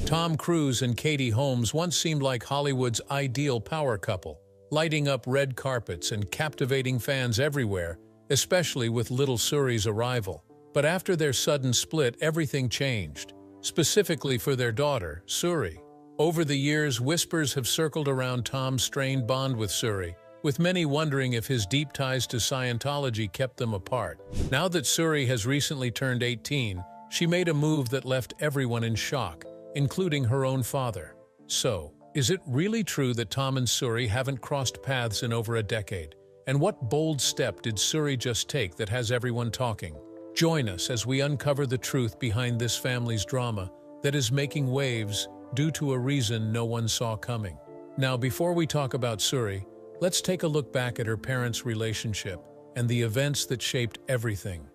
Tom Cruise and Katie Holmes once seemed like Hollywood's ideal power couple, lighting up red carpets and captivating fans everywhere, especially with little Suri's arrival. But after their sudden split, everything changed, specifically for their daughter, Suri. Over the years, whispers have circled around Tom's strained bond with Suri, with many wondering if his deep ties to Scientology kept them apart. Now that Suri has recently turned 18, she made a move that left everyone in shock, including her own father. So, is it really true that Tom and Suri haven't crossed paths in over a decade? And what bold step did Suri just take that has everyone talking? Join us as we uncover the truth behind this family's drama that is making waves due to a reason no one saw coming. Now, before we talk about Suri, let's take a look back at her parents' relationship and the events that shaped everything.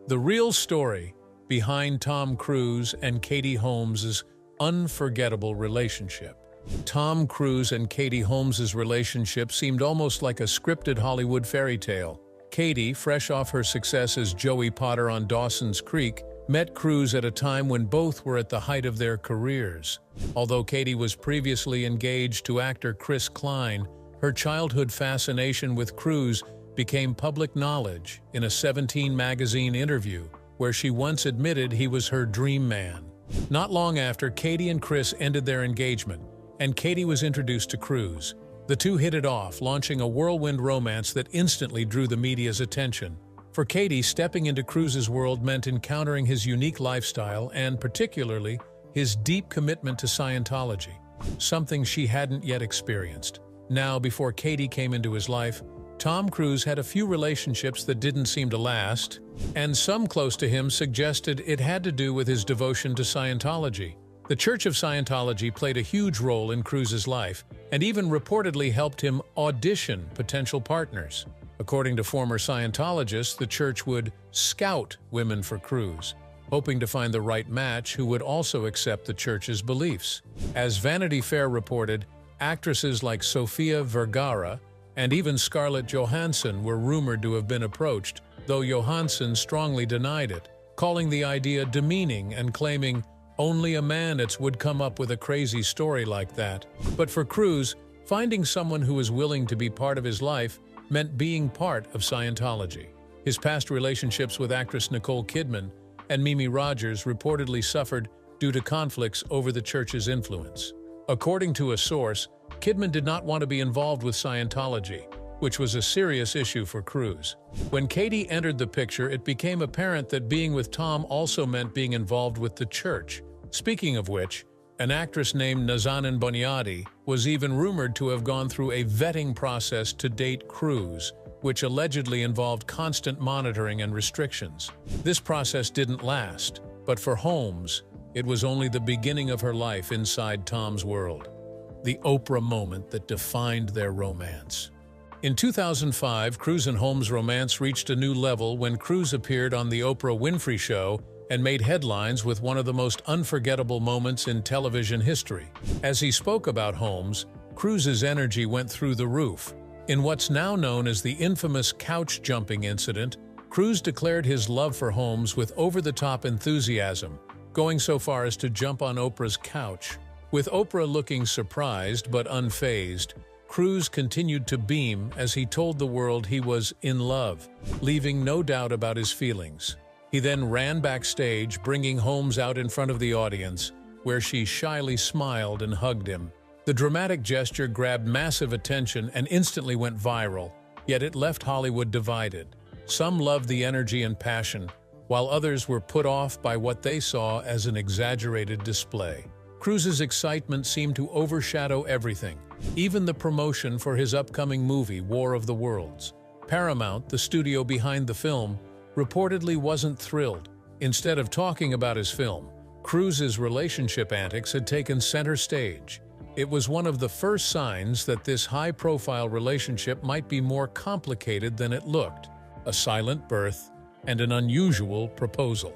The real story behind Tom Cruise and Katie Holmes' unforgettable relationship. Tom Cruise and Katie Holmes' relationship seemed almost like a scripted Hollywood fairy tale. Katie, fresh off her success as Joey Potter on Dawson's Creek, met Cruise at a time when both were at the height of their careers. Although Katie was previously engaged to actor Chris Klein, her childhood fascination with Cruise became public knowledge in a 17 magazine interview, where she once admitted he was her dream man. Not long after, Katie and Chris ended their engagement, and Katie was introduced to Cruise. The two hit it off, launching a whirlwind romance that instantly drew the media's attention. For Katie, stepping into Cruise's world meant encountering his unique lifestyle and, particularly, his deep commitment to Scientology, something she hadn't yet experienced. Now, before Katie came into his life, Tom Cruise had a few relationships that didn't seem to last, and some close to him suggested it had to do with his devotion to Scientology. The Church of Scientology played a huge role in Cruise's life, and even reportedly helped him audition potential partners. According to former Scientologists, the church would scout women for Cruise, hoping to find the right match who would also accept the church's beliefs. As Vanity Fair reported, actresses like Sofia Vergara and even Scarlett Johansson were rumored to have been approached, though Johansson strongly denied it, calling the idea demeaning and claiming only a man would come up with a crazy story like that. But for Cruise, finding someone who was willing to be part of his life meant being part of Scientology. His past relationships with actress Nicole Kidman and Mimi Rogers reportedly suffered due to conflicts over the church's influence. According to a source, Kidman did not want to be involved with Scientology, which was a serious issue for Cruise. When Katie entered the picture, it became apparent that being with Tom also meant being involved with the church. Speaking of which, an actress named Nazanin Boniadi was even rumored to have gone through a vetting process to date Cruise, which allegedly involved constant monitoring and restrictions. This process didn't last, but for Holmes, it was only the beginning of her life inside Tom's world. The Oprah moment that defined their romance. In 2005, Cruise and Holmes' romance reached a new level when Cruise appeared on The Oprah Winfrey Show and made headlines with one of the most unforgettable moments in television history. As he spoke about Holmes, Cruise's energy went through the roof. In what's now known as the infamous couch jumping incident, Cruise declared his love for Holmes with over-the-top enthusiasm, going so far as to jump on Oprah's couch. With Oprah looking surprised but unfazed, Cruise continued to beam as he told the world he was in love, leaving no doubt about his feelings. He then ran backstage, bringing Holmes out in front of the audience, where she shyly smiled and hugged him. The dramatic gesture grabbed massive attention and instantly went viral, yet it left Hollywood divided. Some loved the energy and passion, while others were put off by what they saw as an exaggerated display. Cruise's excitement seemed to overshadow everything, even the promotion for his upcoming movie, War of the Worlds. Paramount, the studio behind the film, reportedly wasn't thrilled. Instead of talking about his film, Cruise's relationship antics had taken center stage. It was one of the first signs that this high-profile relationship might be more complicated than it looked. A silent birth and an unusual proposal.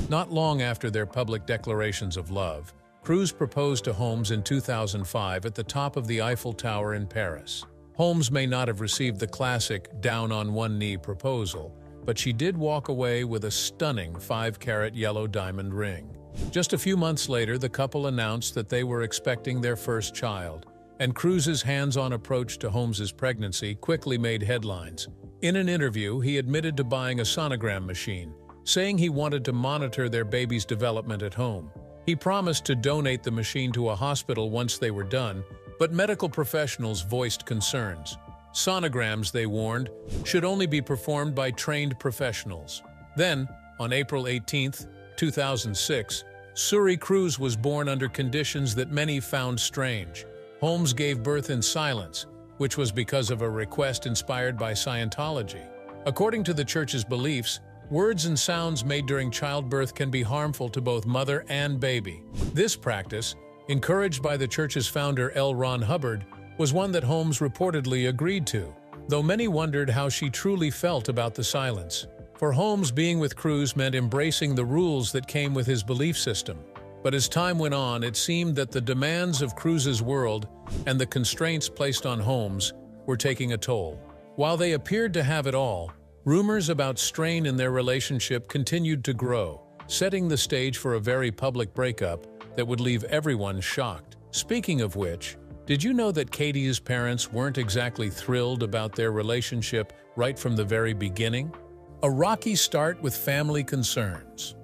Not long after their public declarations of love, Cruise proposed to Holmes in 2005 at the top of the Eiffel Tower in Paris. Holmes may not have received the classic down-on-one-knee proposal, but she did walk away with a stunning 5-carat yellow diamond ring. Just a few months later, the couple announced that they were expecting their first child, and Cruise's hands-on approach to Holmes's pregnancy quickly made headlines. In an interview, he admitted to buying a sonogram machine, saying he wanted to monitor their baby's development at home. He promised to donate the machine to a hospital once they were done, but medical professionals voiced concerns. Sonograms, they warned, should only be performed by trained professionals. Then, on April 18, 2006, Suri Cruise was born under conditions that many found strange. Holmes gave birth in silence, which was because of a request inspired by Scientology. According to the church's beliefs, words and sounds made during childbirth can be harmful to both mother and baby. This practice, encouraged by the church's founder L. Ron Hubbard, was one that Holmes reportedly agreed to, though many wondered how she truly felt about the silence. For Holmes, being with Cruise meant embracing the rules that came with his belief system. But as time went on, it seemed that the demands of Cruise's world and the constraints placed on Holmes were taking a toll. While they appeared to have it all, rumors about strain in their relationship continued to grow, setting the stage for a very public breakup that would leave everyone shocked. Speaking of which, did you know that Katie's parents weren't exactly thrilled about their relationship right from the very beginning? A rocky start with family concerns.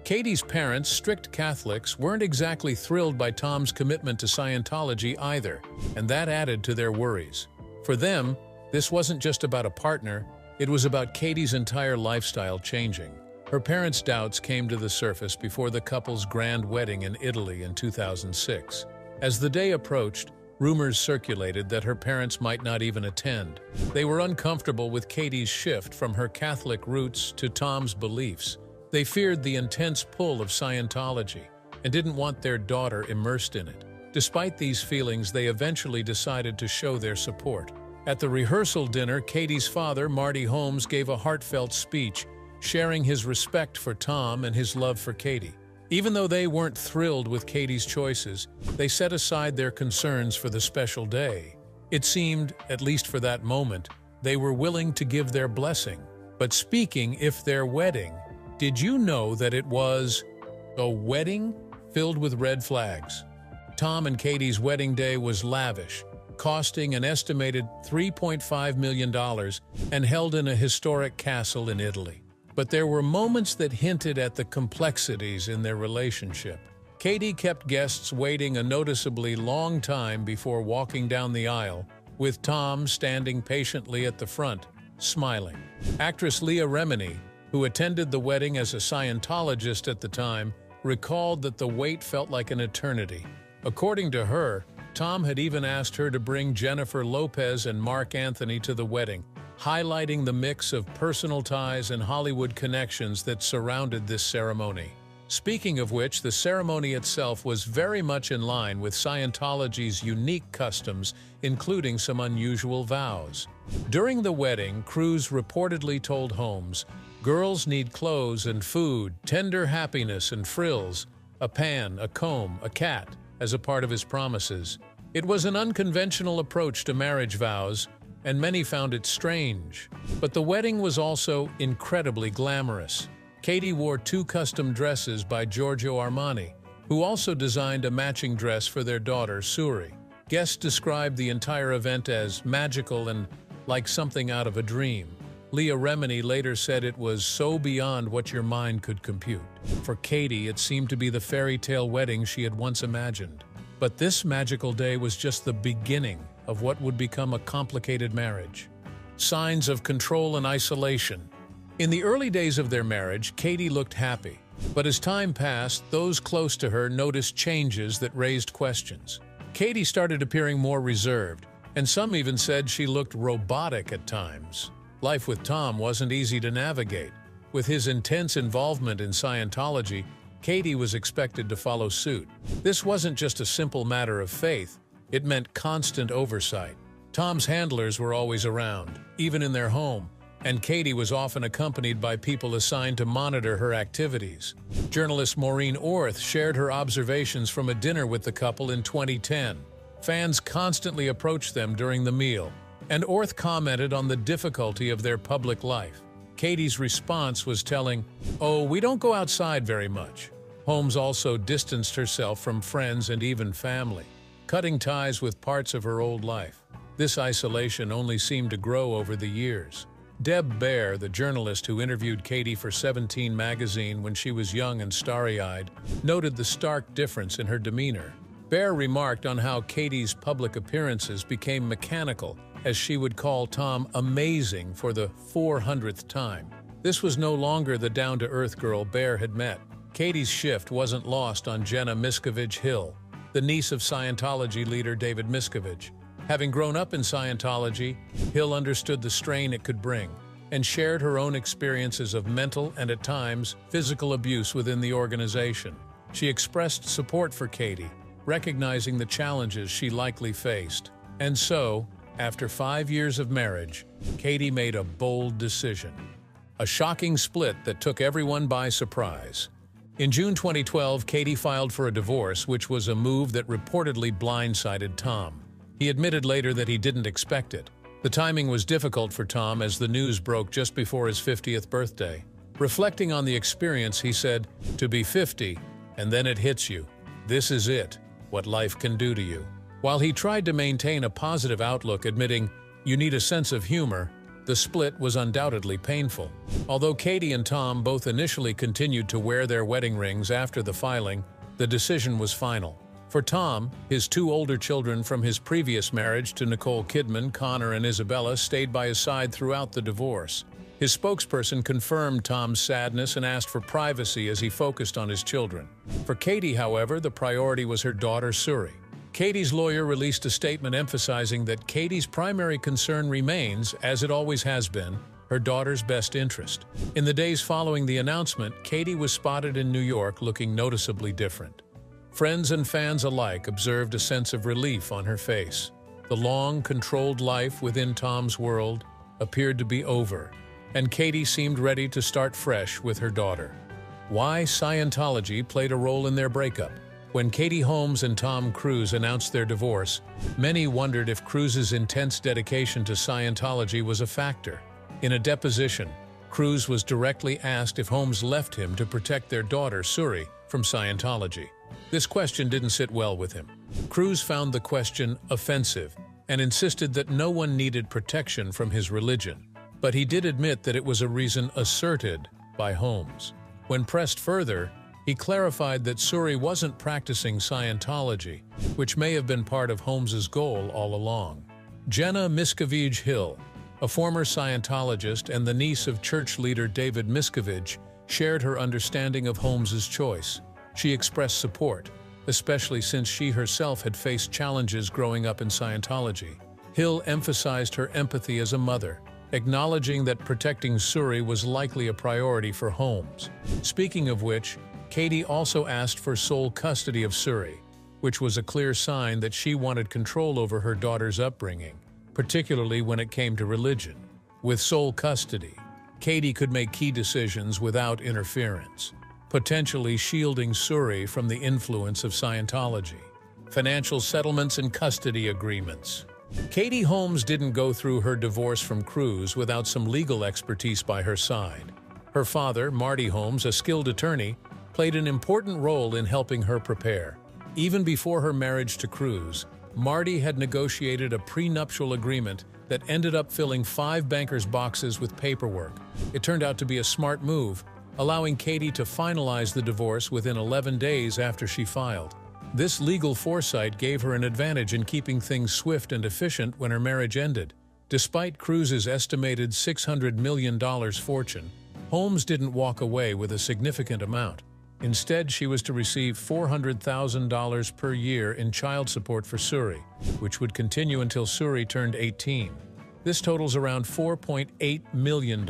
Katie's parents, strict Catholics, weren't exactly thrilled by Tom's commitment to Scientology either, and that added to their worries. For them, this wasn't just about a partner, it was about Katie's entire lifestyle changing. Her parents' doubts came to the surface before the couple's grand wedding in Italy in 2006. As the day approached, rumors circulated that her parents might not even attend. They were uncomfortable with Katie's shift from her Catholic roots to Tom's beliefs. They feared the intense pull of Scientology and didn't want their daughter immersed in it. Despite these feelings, they eventually decided to show their support. At the rehearsal dinner, Katie's father, Marty Holmes, gave a heartfelt speech, sharing his respect for Tom and his love for Katie. Even though they weren't thrilled with Katie's choices, they set aside their concerns for the special day. It seemed, at least for that moment, they were willing to give their blessing. But speaking of their wedding, did you know that it was a wedding filled with red flags? Tom and Katie's wedding day was lavish, costing an estimated $3.5 million and held in a historic castle in Italy. But there were moments that hinted at the complexities in their relationship. Katie kept guests waiting a noticeably long time before walking down the aisle, with Tom standing patiently at the front, smiling. Actress Leah Remini, who attended the wedding as a Scientologist at the time, recalled that the wait felt like an eternity. According to her, Tom had even asked her to bring Jennifer Lopez and Mark Anthony to the wedding, highlighting the mix of personal ties and Hollywood connections that surrounded this ceremony. Speaking of which, the ceremony itself was very much in line with Scientology's unique customs, including some unusual vows. During the wedding, Cruise reportedly told Holmes, "Girls need clothes and food, tender happiness and frills, a pan, a comb, a cat," as a part of his promises. It was an unconventional approach to marriage vows, and many found it strange. But the wedding was also incredibly glamorous. Katie wore 2 custom dresses by Giorgio Armani, who also designed a matching dress for their daughter, Suri. Guests described the entire event as magical and like something out of a dream. Leah Remini later said it was so beyond what your mind could compute. For Katie, it seemed to be the fairy tale wedding she had once imagined. But this magical day was just the beginning of what would become a complicated marriage. Signs of control and isolation. In the early days of their marriage, Katie looked happy. But as time passed, those close to her noticed changes that raised questions. Katie started appearing more reserved, and some even said she looked robotic at times. Life with Tom wasn't easy to navigate. With his intense involvement in Scientology, Katie was expected to follow suit. This wasn't just a simple matter of faith, it meant constant oversight. Tom's handlers were always around, even in their home, and Katie was often accompanied by people assigned to monitor her activities. Journalist Maureen Orth shared her observations from a dinner with the couple in 2010. Fans constantly approached them during the meal, and Orth commented on the difficulty of their public life. Katie's response was telling, "Oh, we don't go outside very much. Holmes also distanced herself from friends and even family, cutting ties with parts of her old life. This isolation only seemed to grow over the years. Deb Baer, the journalist who interviewed Katie for 17 magazine when she was young and starry-eyed, noted the stark difference in her demeanor. Baer remarked on how Katie's public appearances became mechanical, as she would call Tom amazing for the 400th time. This was no longer the down-to-earth girl Baer had met. Katie's shift wasn't lost on Jenna Miscavige Hill, the niece of Scientology leader David Miscavige. Having grown up in Scientology, Hill understood the strain it could bring and shared her own experiences of mental and, at times, physical abuse within the organization. She expressed support for Katie, recognizing the challenges she likely faced. And so, after 5 years of marriage, Katie made a bold decision. A shocking split that took everyone by surprise. In June 2012, Katie filed for a divorce, which was a move that reportedly blindsided Tom. He admitted later that he didn't expect it. The timing was difficult for Tom as the news broke just before his 50th birthday. Reflecting on the experience, he said, "To be 50, and then it hits you. This is it, what life can do to you." While he tried to maintain a positive outlook, admitting, "You need a sense of humor," the split was undoubtedly painful. Although Katie and Tom both initially continued to wear their wedding rings after the filing, the decision was final. For Tom, his 2 older children from his previous marriage to Nicole Kidman, Connor and Isabella, stayed by his side throughout the divorce. His spokesperson confirmed Tom's sadness and asked for privacy as he focused on his children. For Katie, however, the priority was her daughter Suri. Katie's lawyer released a statement emphasizing that Katie's primary concern remains, as it always has been, her daughter's best interest. In the days following the announcement, Katie was spotted in New York looking noticeably different. Friends and fans alike observed a sense of relief on her face. The long, controlled life within Tom's world appeared to be over, and Katie seemed ready to start fresh with her daughter. Why Scientology played a role in their breakup. When Katie Holmes and Tom Cruise announced their divorce, many wondered if Cruise's intense dedication to Scientology was a factor. In a deposition, Cruise was directly asked if Holmes left him to protect their daughter, Suri, from Scientology. This question didn't sit well with him. Cruise found the question offensive and insisted that no one needed protection from his religion. But he did admit that it was a reason asserted by Holmes. When pressed further, he clarified that Suri wasn't practicing Scientology, which may have been part of Holmes's goal all along. Jenna Miscavige Hill, a former Scientologist and the niece of church leader David Miscavige, shared her understanding of Holmes's choice. She expressed support, especially since she herself had faced challenges growing up in Scientology. Hill emphasized her empathy as a mother, acknowledging that protecting Suri was likely a priority for Holmes. Speaking of which, Katie also asked for sole custody of Suri, which was a clear sign that she wanted control over her daughter's upbringing, particularly when it came to religion. With sole custody, Katie could make key decisions without interference, potentially shielding Suri from the influence of Scientology. Financial settlements and custody agreements. Katie Holmes didn't go through her divorce from Cruise without some legal expertise by her side. Her father, Marty Holmes, a skilled attorney, played an important role in helping her prepare. Even before her marriage to Cruise, Marty had negotiated a prenuptial agreement that ended up filling 5 bankers' boxes with paperwork. It turned out to be a smart move, allowing Katie to finalize the divorce within 11 days after she filed. This legal foresight gave her an advantage in keeping things swift and efficient when her marriage ended. Despite Cruise's estimated $600 million fortune, Holmes didn't walk away with a significant amount. Instead, she was to receive $400,000 per year in child support for Suri, which would continue until Suri turned 18. This totals around $4.8 million,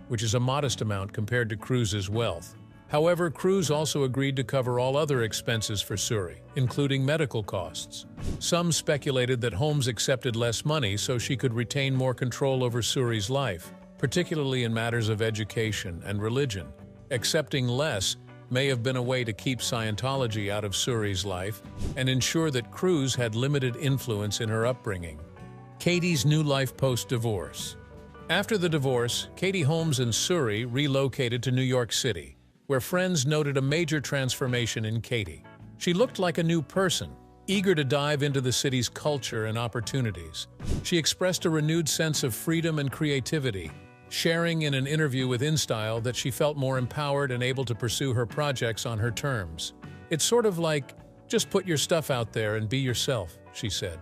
which is a modest amount compared to Cruise's wealth. However, Cruise also agreed to cover all other expenses for Suri, including medical costs. Some speculated that Holmes accepted less money so she could retain more control over Suri's life, particularly in matters of education and religion. Accepting less may have been a way to keep Scientology out of Suri's life and ensure that Cruise had limited influence in her upbringing. Katie's new life post-divorce. After the divorce, Katie Holmes and Suri relocated to New York City. where friends noted a major transformation in Katie. She looked like a new person, eager to dive into the city's culture and opportunities. She expressed a renewed sense of freedom and creativity, sharing in an interview with InStyle that she felt more empowered and able to pursue her projects on her terms. "It's sort of like, just put your stuff out there and be yourself," she said.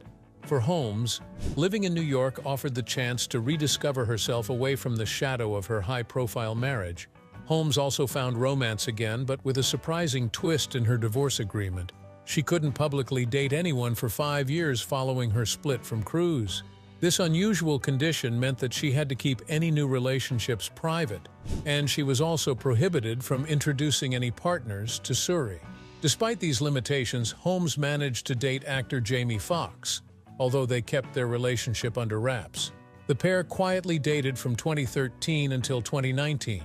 For Holmes, living in New York offered the chance to rediscover herself away from the shadow of her high-profile marriage. Holmes also found romance again, but with a surprising twist in her divorce agreement. She couldn't publicly date anyone for 5 years following her split from Cruise. This unusual condition meant that she had to keep any new relationships private, and she was also prohibited from introducing any partners to Suri. Despite these limitations, Holmes managed to date actor Jamie Foxx, although they kept their relationship under wraps. The pair quietly dated from 2013 until 2019.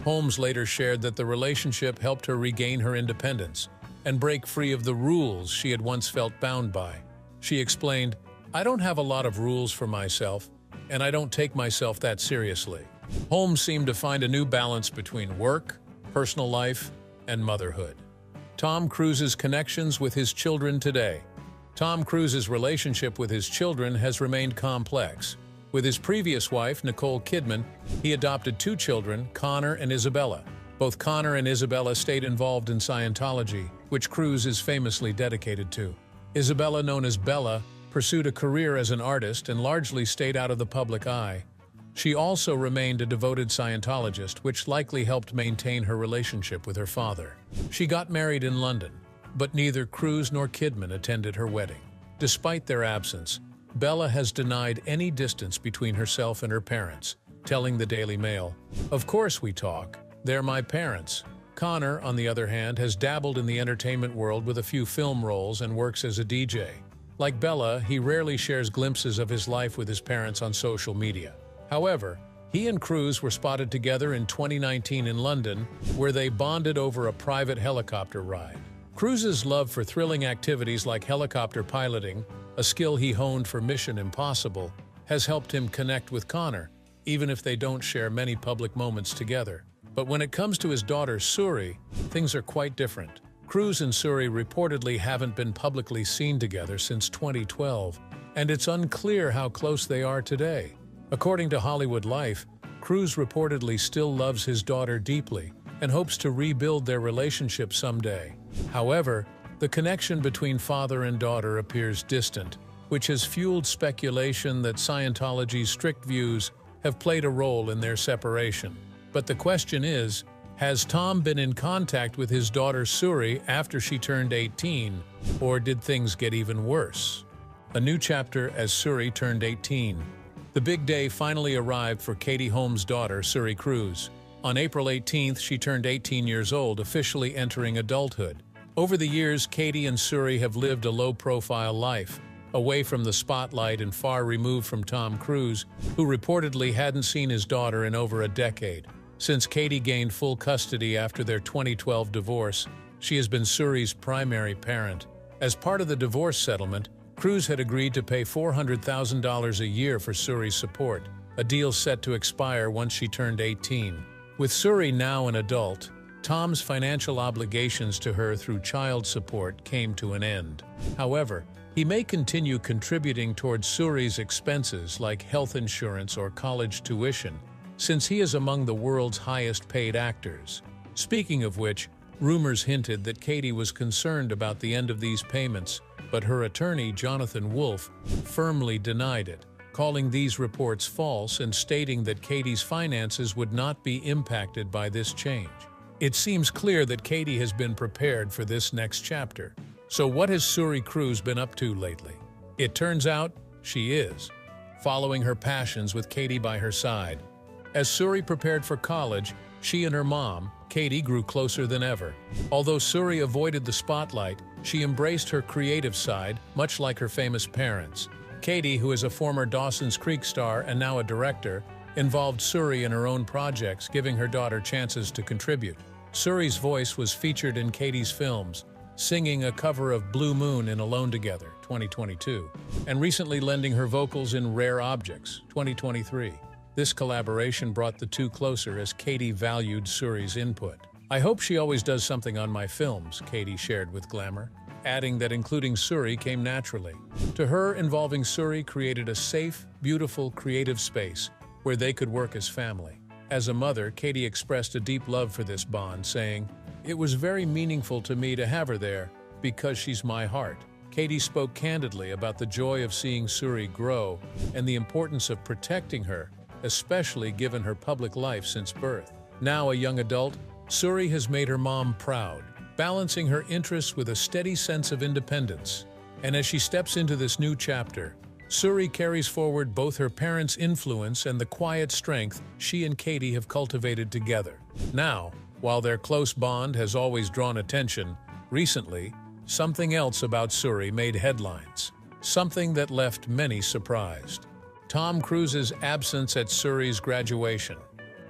Holmes later shared that the relationship helped her regain her independence and break free of the rules she had once felt bound by. She explained, "I don't have a lot of rules for myself, and I don't take myself that seriously." Holmes seemed to find a new balance between work, personal life, and motherhood. Tom Cruise's connections with his children today. Tom Cruise's relationship with his children has remained complex. With his previous wife, Nicole Kidman, he adopted 2 children, Connor and Isabella. Both Connor and Isabella stayed involved in Scientology, which Cruise is famously dedicated to. Isabella, known as Bella, pursued a career as an artist and largely stayed out of the public eye. She also remained a devoted Scientologist, which likely helped maintain her relationship with her father. She got married in London, but neither Cruise nor Kidman attended her wedding. Despite their absence, Bella has denied any distance between herself and her parents, telling the Daily Mail, "Of course we talk. They're my parents." Connor, on the other hand, has dabbled in the entertainment world with a few film roles and works as a DJ. Like Bella, he rarely shares glimpses of his life with his parents on social media. However, he and Cruise were spotted together in 2019 in London, where they bonded over a private helicopter ride. Cruise's love for thrilling activities like helicopter piloting, a skill he honed for Mission Impossible, has helped him connect with Connor, even if they don't share many public moments together. But when it comes to his daughter Suri, things are quite different. Cruise and Suri reportedly haven't been publicly seen together since 2012, and it's unclear how close they are today. According to Hollywood Life, Cruise reportedly still loves his daughter deeply and hopes to rebuild their relationship someday. However, the connection between father and daughter appears distant, which has fueled speculation that Scientology's strict views have played a role in their separation. But the question is, has Tom been in contact with his daughter Suri after she turned 18, or did things get even worse? A new chapter as Suri turned 18. The big day finally arrived for Katie Holmes' daughter, Suri Cruise. On April 18th, she turned 18 years old, officially entering adulthood. Over the years, Katie and Suri have lived a low-profile life, away from the spotlight and far removed from Tom Cruise, who reportedly hadn't seen his daughter in over a decade. Since Katie gained full custody after their 2012 divorce, she has been Suri's primary parent. As part of the divorce settlement, Cruise had agreed to pay $400,000 a year for Suri's support, a deal set to expire once she turned 18. With Suri now an adult, Tom's financial obligations to her through child support came to an end. However, he may continue contributing towards Suri's expenses like health insurance or college tuition, since he is among the world's highest-paid actors. Speaking of which, rumors hinted that Katie was concerned about the end of these payments, but her attorney, Jonathan Wolfe, firmly denied it, calling these reports false and stating that Katie's finances would not be impacted by this change. It seems clear that Katie has been prepared for this next chapter. So what has Suri Cruise been up to lately? It turns out she is, following her passions with Katie by her side. As Suri prepared for college, she and her mom, Katie, grew closer than ever. Although Suri avoided the spotlight, she embraced her creative side, much like her famous parents. Katie, who is a former Dawson's Creek star and now a director, involved Suri in her own projects, giving her daughter chances to contribute. Suri's voice was featured in Katie's films, singing a cover of Blue Moon in Alone Together, 2022, and recently lending her vocals in Rare Objects, 2023. This collaboration brought the two closer as Katie valued Suri's input. "I hope she always does something on my films," Katie shared with Glamour, adding that including Suri came naturally. To her, involving Suri created a safe, beautiful, creative space where they could work as family. As a mother, Katie expressed a deep love for this bond, saying, "It was very meaningful to me to have her there because she's my heart." Katie spoke candidly about the joy of seeing Suri grow and the importance of protecting her, especially given her public life since birth. Now a young adult, Suri has made her mom proud, balancing her interests with a steady sense of independence. And as she steps into this new chapter, Suri carries forward both her parents' influence and the quiet strength she and Katie have cultivated together. Now, while their close bond has always drawn attention, recently, something else about Suri made headlines, something that left many surprised. Tom Cruise's absence at Suri's graduation.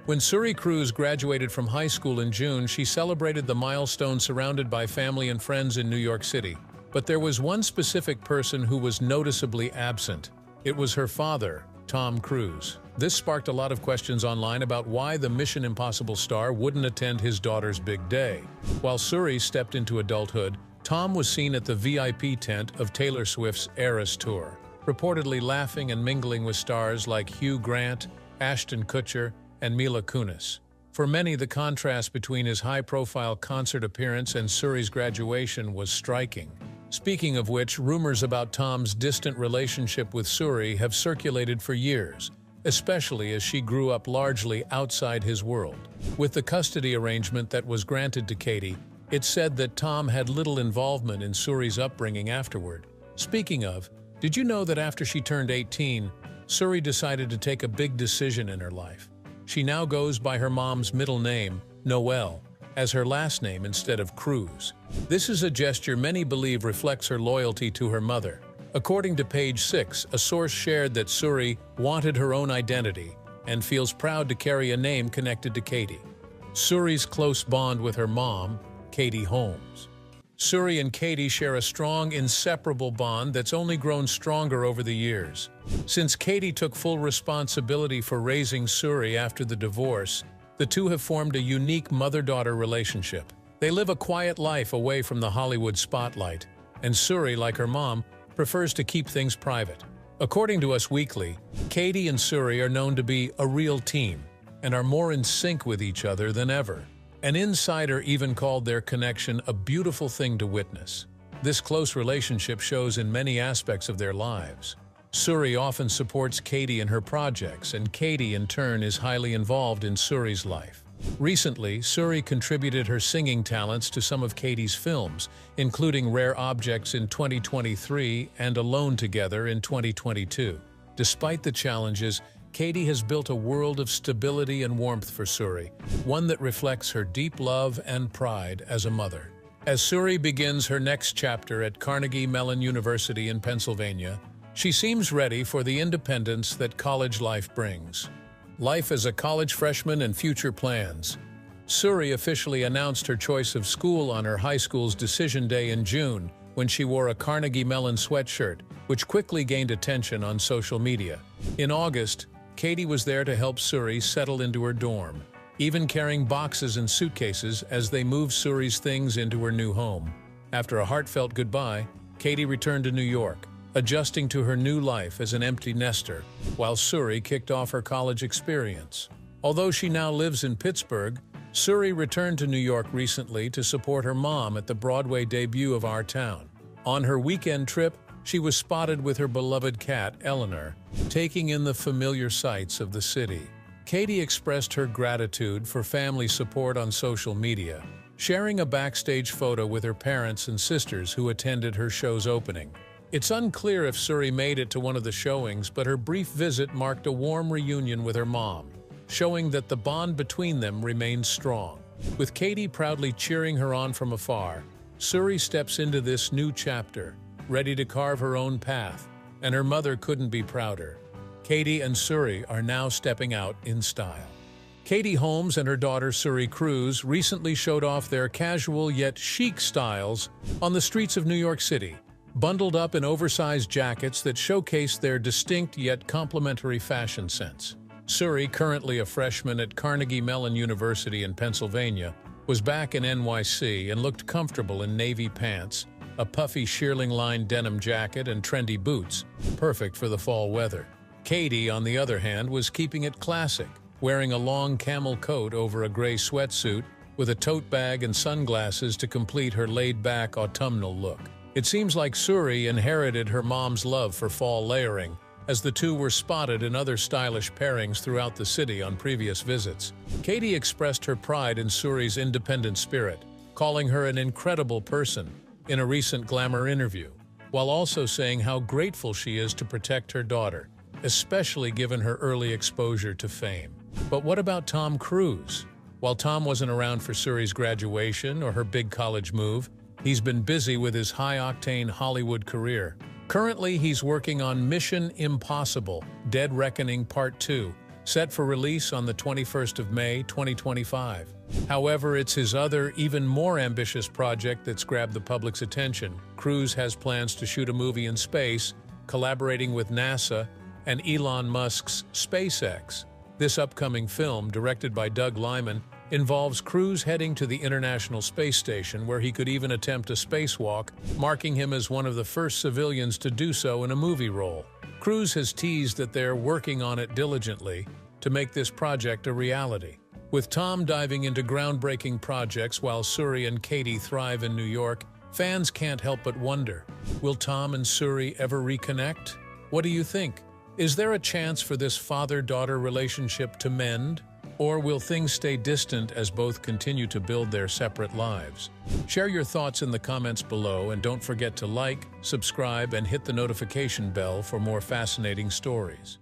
When Suri Cruise graduated from high school in June, she celebrated the milestone surrounded by family and friends in New York City. But there was one specific person who was noticeably absent. It was her father, Tom Cruise. This sparked a lot of questions online about why the Mission Impossible star wouldn't attend his daughter's big day. While Suri stepped into adulthood, Tom was seen at the VIP tent of Taylor Swift's Eras Tour, reportedly laughing and mingling with stars like Hugh Grant, Ashton Kutcher, and Mila Kunis. For many, the contrast between his high-profile concert appearance and Suri's graduation was striking. Speaking of which, rumors about Tom's distant relationship with Suri have circulated for years, especially as she grew up largely outside his world. With the custody arrangement that was granted to Katie, it's said that Tom had little involvement in Suri's upbringing afterward. Speaking of, did you know that after she turned 18, Suri decided to take a big decision in her life? She now goes by her mom's middle name, Noelle, as her last name instead of Cruise. This is a gesture many believe reflects her loyalty to her mother. According to Page 6, a source shared that Suri wanted her own identity and feels proud to carry a name connected to Katie. Suri's close bond with her mom, Katie Holmes. Suri and Katie share a strong, inseparable bond that's only grown stronger over the years. Since Katie took full responsibility for raising Suri after the divorce, the two have formed a unique mother-daughter relationship. They live a quiet life away from the Hollywood spotlight, and Suri, like her mom, prefers to keep things private. According to Us Weekly, Katie and Suri are known to be a real team and are more in sync with each other than ever. An insider even called their connection a beautiful thing to witness. This close relationship shows in many aspects of their lives. Suri often supports Katie in her projects, and Katie, in turn, is highly involved in Suri's life. Recently, Suri contributed her singing talents to some of Katie's films, including Rare Objects in 2023 and Alone Together in 2022. Despite the challenges, Katie has built a world of stability and warmth for Suri, one that reflects her deep love and pride as a mother. As Suri begins her next chapter at Carnegie Mellon University in Pennsylvania, she seems ready for the independence that college life brings. Life as a college freshman and future plans. Suri officially announced her choice of school on her high school's decision day in June, when she wore a Carnegie Mellon sweatshirt, which quickly gained attention on social media. In August, Katie was there to help Suri settle into her dorm, even carrying boxes and suitcases as they moved Suri's things into her new home. After a heartfelt goodbye, Katie returned to New York, adjusting to her new life as an empty nester, while Suri kicked off her college experience. Although she now lives in Pittsburgh, Suri returned to New York recently to support her mom at the Broadway debut of Our Town. On her weekend trip, she was spotted with her beloved cat, Eleanor, taking in the familiar sights of the city. Katie expressed her gratitude for family support on social media, sharing a backstage photo with her parents and sisters who attended her show's opening. It's unclear if Suri made it to one of the showings, but her brief visit marked a warm reunion with her mom, showing that the bond between them remains strong. With Katie proudly cheering her on from afar, Suri steps into this new chapter, ready to carve her own path, and her mother couldn't be prouder. Katie and Suri are now stepping out in style. Katie Holmes and her daughter Suri Cruise recently showed off their casual yet chic styles on the streets of New York City, bundled up in oversized jackets that showcase their distinct yet complementary fashion sense. Suri, currently a freshman at Carnegie Mellon University in Pennsylvania, was back in NYC and looked comfortable in navy pants, a puffy shearling-lined denim jacket, and trendy boots, perfect for the fall weather. Katie, on the other hand, was keeping it classic, wearing a long camel coat over a gray sweatsuit with a tote bag and sunglasses to complete her laid-back autumnal look. It seems like Suri inherited her mom's love for fall layering, as the two were spotted in other stylish pairings throughout the city on previous visits. Katie expressed her pride in Suri's independent spirit, calling her an incredible person in a recent Glamour interview, while also saying how grateful she is to protect her daughter, especially given her early exposure to fame. But what about Tom Cruise? While Tom wasn't around for Suri's graduation or her big college move, he's been busy with his high-octane Hollywood career. Currently, he's working on Mission Impossible: Dead Reckoning Part 2, set for release on the 21st of May, 2025. However, it's his other, even more ambitious project that's grabbed the public's attention. Cruise has plans to shoot a movie in space, collaborating with NASA and Elon Musk's SpaceX. This upcoming film, directed by Doug Liman, involves Cruise heading to the International Space Station, where he could even attempt a spacewalk, marking him as one of the first civilians to do so in a movie role. Cruise has teased that they're working on it diligently to make this project a reality. With Tom diving into groundbreaking projects while Suri and Katie thrive in New York, fans can't help but wonder, will Tom and Suri ever reconnect? What do you think? Is there a chance for this father-daughter relationship to mend? Or will things stay distant as both continue to build their separate lives? Share your thoughts in the comments below, and don't forget to like, subscribe, and hit the notification bell for more fascinating stories.